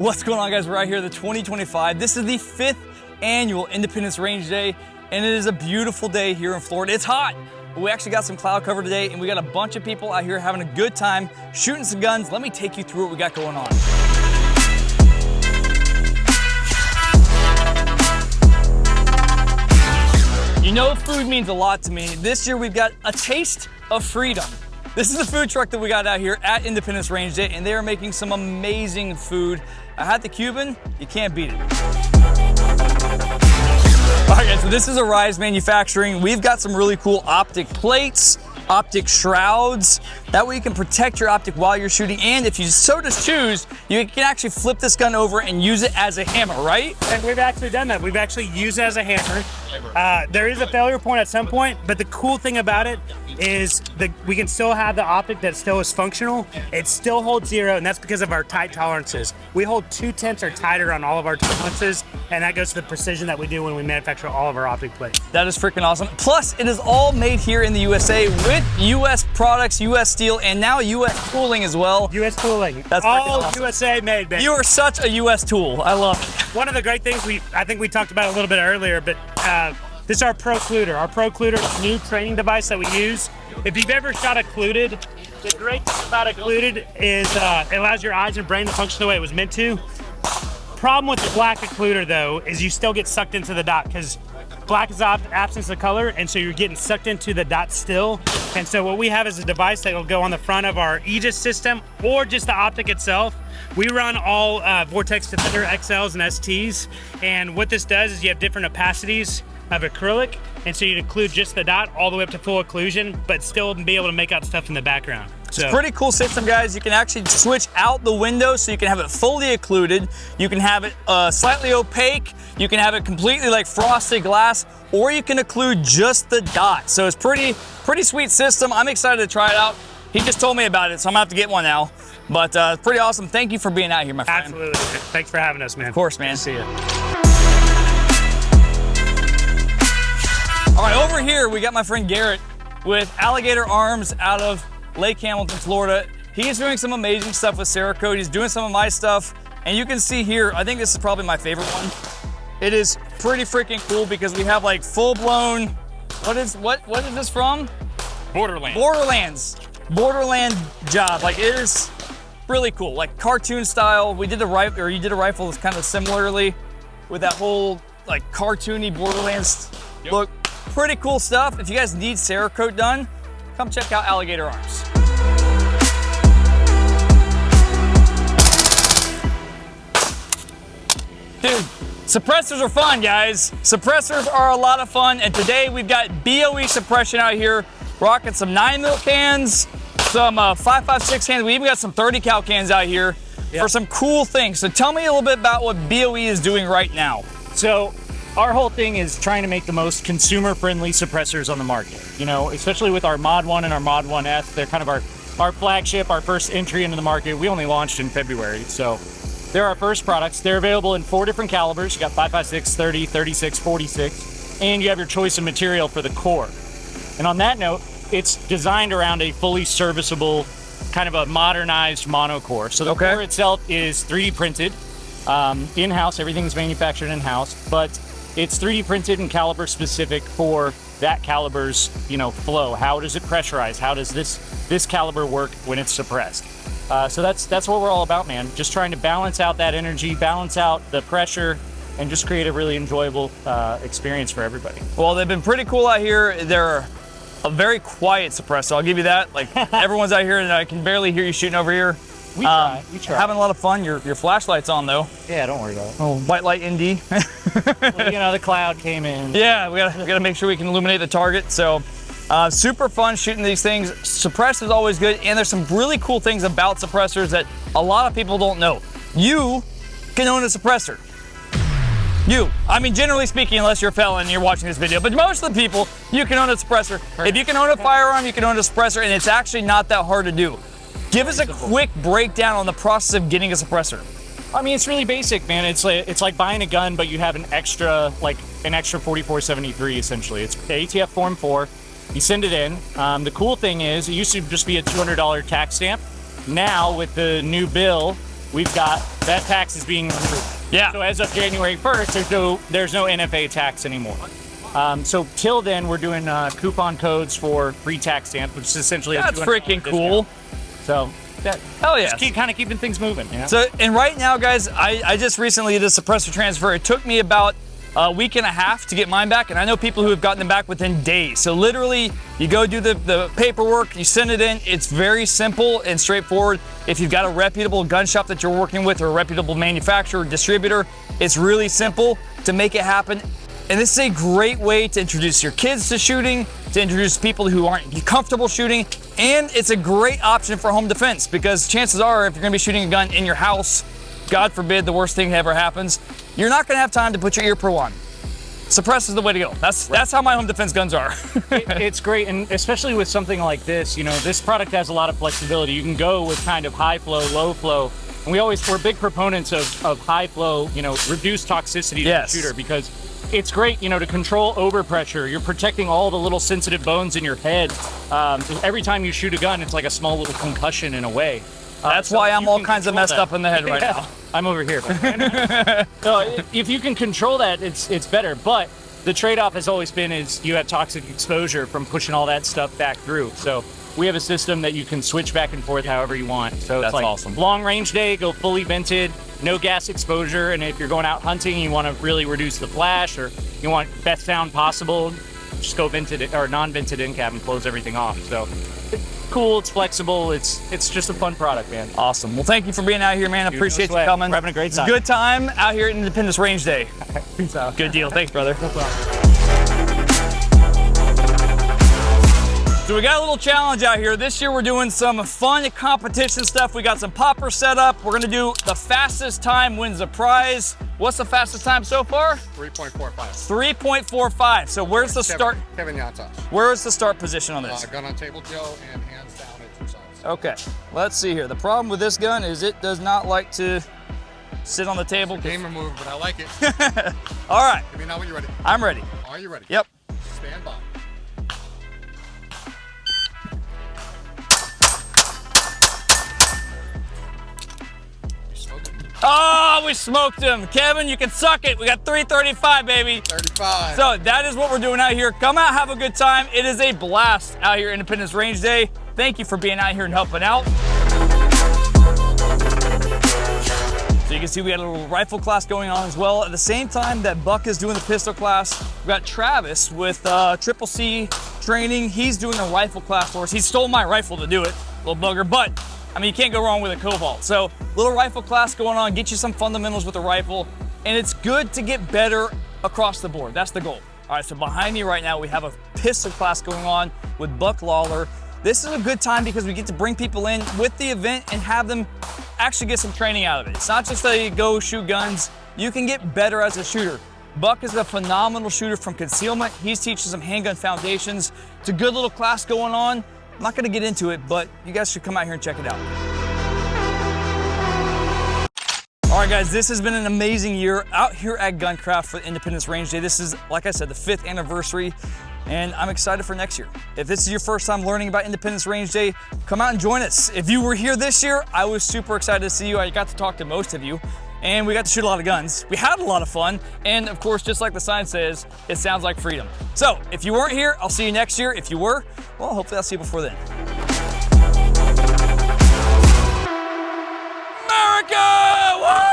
What's going on, guys? We're out here the 2025. This is the 5th annual Independence Range Day, and it is a beautiful day here in Florida. It's hot, but we actually got some cloud cover today, and we got a bunch of people out here having a good time, shooting some guns. Let me take you through what we got going on. You know, food means a lot to me. This year we've got a taste of freedom. This is the food truck that we got out here at Independence Range Day, and they are making some amazing food. I had the Cuban, you can't beat it. All right, guys, so this is Arise Manufacturing. We've got some really cool optic plates, optic shrouds. That way you can protect your optic while you're shooting, and if you so just choose, you can actually flip this gun over and use it as a hammer, right? And we've actually done that. We've actually used it as a hammer. There is a failure point at some point, but the cool thing about it is that we can still have the optic that still is functional. It still holds 0, and that's because of our tight tolerances. We hold 2/10 or tighter on all of our tolerances, and that goes to the precision that we do when we manufacture all of our optic plates. That is freaking awesome. Plus, it is all made here in the USA with US products, US steel, and now US tooling as well. US tooling. That's all awesome. USA made, baby. You are such a US tool. I love it. One of the great things I think we talked about a little bit earlier, but this is our Pro Occluder. Our Pro Occluder is a new training device that we use. If you've ever shot occluded, the great thing about occluded is it allows your eyes and brain to function the way it was meant to. Problem with the black occluder, though, is you still get sucked into the dot because black is absence of color, and so you're getting sucked into the dot still. And so what we have is a device that will go on the front of our Aegis system or just the optic itself. We run all Vortex Defender XLs and STs, and what this does is you have different opacities of acrylic, and so you'd include just the dot all the way up to full occlusion, but still be able to make out stuff in the background. So it's a pretty cool system, guys. You can actually switch out the window, so you can have it fully occluded. You can have it slightly opaque. You can have it completely like frosted glass, or you can occlude just the dot. So it's pretty sweet system. I'm excited to try it out. He just told me about it, so I'm gonna have to get one now. But it's pretty awesome. Thank you for being out here, my friend. absolutely. Thanks for having us, man. Of course, man. See you. All right, over here we got my friend Garrett with Alligator Arms out of Lake Hamilton, Florida. He's doing some amazing stuff with Cerakote. He's doing some of my stuff, and you can see here, I think this is probably my favorite one. It is pretty freaking cool because we have like full-blown, what is this from? Borderlands job. Like, it is really cool, like cartoon style. We did a rifle, or you did a rifle that's kind of similarly with that whole like cartoony Borderlands look. Pretty cool stuff. If you guys need Cerakote done, come check out Alligator Arms. Dude, suppressors are fun, guys. Suppressors are a lot of fun, and today we've got BOE Suppression out here, rocking some 9mm cans, some 5.56 cans. We even got some 30 cal cans out here for some cool things. So tell me a little bit about what BOE is doing right now. So our whole thing is trying to make the most consumer-friendly suppressors on the market. You know, especially with our Mod 1 and our Mod 1S, they're kind of our flagship, our first entry into the market. We only launched in February, so they're our first products. They're available in 4 different calibers. You got 5.56, 30, 36, 46, and you have your choice of material for the core. And on that note, it's designed around a fully serviceable, kind of a modernized monocore. So the core itself is 3D printed, in-house. Everything's manufactured in-house, but it's 3D printed and caliber specific for that caliber's, you know, flow. How does it pressurize? How does this caliber work when it's suppressed? So that's what we're all about, man. Just trying to balance out that energy, balance out the pressure, and just create a really enjoyable experience for everybody. Well, they've been pretty cool out here. They're a very quiet suppressor, I'll give you that. Like, everyone's out here and I can barely hear you shooting over here. We try. Having a lot of fun. Your flashlight's on though. Yeah, don't worry about it. Oh, white light ND. Well, you know, the cloud came in. Yeah, we gotta make sure we can illuminate the target. So, super fun shooting these things. Suppress is always good, and there's some really cool things about suppressors that a lot of people don't know. You can own a suppressor. I mean, generally speaking, unless you're a felon and you're watching this video, but most of the people, you can own a suppressor. If you can own a firearm, you can own a suppressor, and it's actually not that hard to do. Give us a quick breakdown on the process of getting a suppressor. I mean, it's really basic, man. It's like buying a gun, but you have an extra 4473 essentially. It's ATF Form 4. You send it in. The cool thing is, it used to just be a $200 tax stamp. Now, with the new bill, we've got that tax is being removed. Yeah. So as of January 1st, there's no NFA tax anymore. So till then, we're doing coupon codes for free tax stamp, which is essentially That's freaking cool. So hell yeah, just kind of keeping things moving. You know? So, and right now, guys, I just recently did a suppressor transfer. It took me about a week and a half to get mine back, and I know people who have gotten them back within days. So literally, you go do the paperwork, you send it in. It's very simple and straightforward. If you've got a reputable gun shop that you're working with or a reputable manufacturer or distributor, it's really simple to make it happen. And this is a great way to introduce your kids to shooting, to introduce people who aren't comfortable shooting, and it's a great option for home defense because chances are if you're gonna be shooting a gun in your house, God forbid the worst thing ever happens, you're not gonna have time to put your ear pro on. Suppress is the way to go. That's how my home defense guns are. It's great, and especially with something like this, you know, this product has a lot of flexibility. You can go with kind of high flow, low flow, and we're big proponents of high flow, you know, reduced toxicity to the shooter because it's great, you know, to control overpressure. You're protecting all the little sensitive bones in your head. Every time you shoot a gun, it's like a small little concussion in a way. That's why I'm all kinds of messed up in the head right now. I'm over here. So if you can control that, it's better. But the trade-off has always been is you have toxic exposure from pushing all that stuff back through. So we have a system that you can switch back and forth however you want. So it's like awesome. Long range day, go fully vented, no gas exposure. And if you're going out hunting, you want to really reduce the flash or you want best sound possible, just go vented or non-vented in cab and close everything off. So it's cool, it's flexible, it's just a fun product, man. Awesome. Well, thank you for being out here, man. I appreciate you coming. We're having a great time. Good time out here at Independence Range Day. Peace out. Good deal. Thanks, brother. No problem. So we got a little challenge out here. This year we're doing some fun competition stuff. We got some poppers set up. We're gonna do the fastest time wins a prize. What's the fastest time so far? 3.45. 3.45. So where's the start? Kevin Yatta. Where's the start position on this? Gun on table, Joe, and hands down exercise. Okay, let's see here. The problem with this gun is it does not like to sit on the table. Gamer move, but I like it. All right. Let me know when you're ready. I'm ready. Are you ready? Yep. Stand by. Oh, we smoked him. Kevin, you can suck it. We got 335, baby. 35. So that is what we're doing out here. Come out, have a good time. It is a blast out here Independence Range Day. Thank you for being out here and helping out. So you can see we got a little rifle class going on as well. At the same time that Buck is doing the pistol class, we've got Travis with Triple C training. He's doing a rifle class for us. He stole my rifle to do it, little bugger, but I mean, you can't go wrong with a Cobalt. So little rifle class going on, get you some fundamentals with the rifle, and it's good to get better across the board. That's the goal. All right, so behind me right now, we have a pistol class going on with Buck Lawler. This is a good time because we get to bring people in with the event and have them actually get some training out of it. It's not just a go shoot guns. You can get better as a shooter. Buck is a phenomenal shooter from concealment. He's teaching some handgun foundations. It's a good little class going on. I'm not gonna get into it, but you guys should come out here and check it out. All right, guys, this has been an amazing year out here at Guncraft for Independence Range Day. This is, like I said, the 5th anniversary, and I'm excited for next year. If this is your first time learning about Independence Range Day, come out and join us. If you were here this year, I was super excited to see you. I got to talk to most of you, and we got to shoot a lot of guns. We had a lot of fun, and of course, just like the sign says, it sounds like freedom. So if you weren't here, I'll see you next year. If you were, well, hopefully I'll see you before then. America! Woo!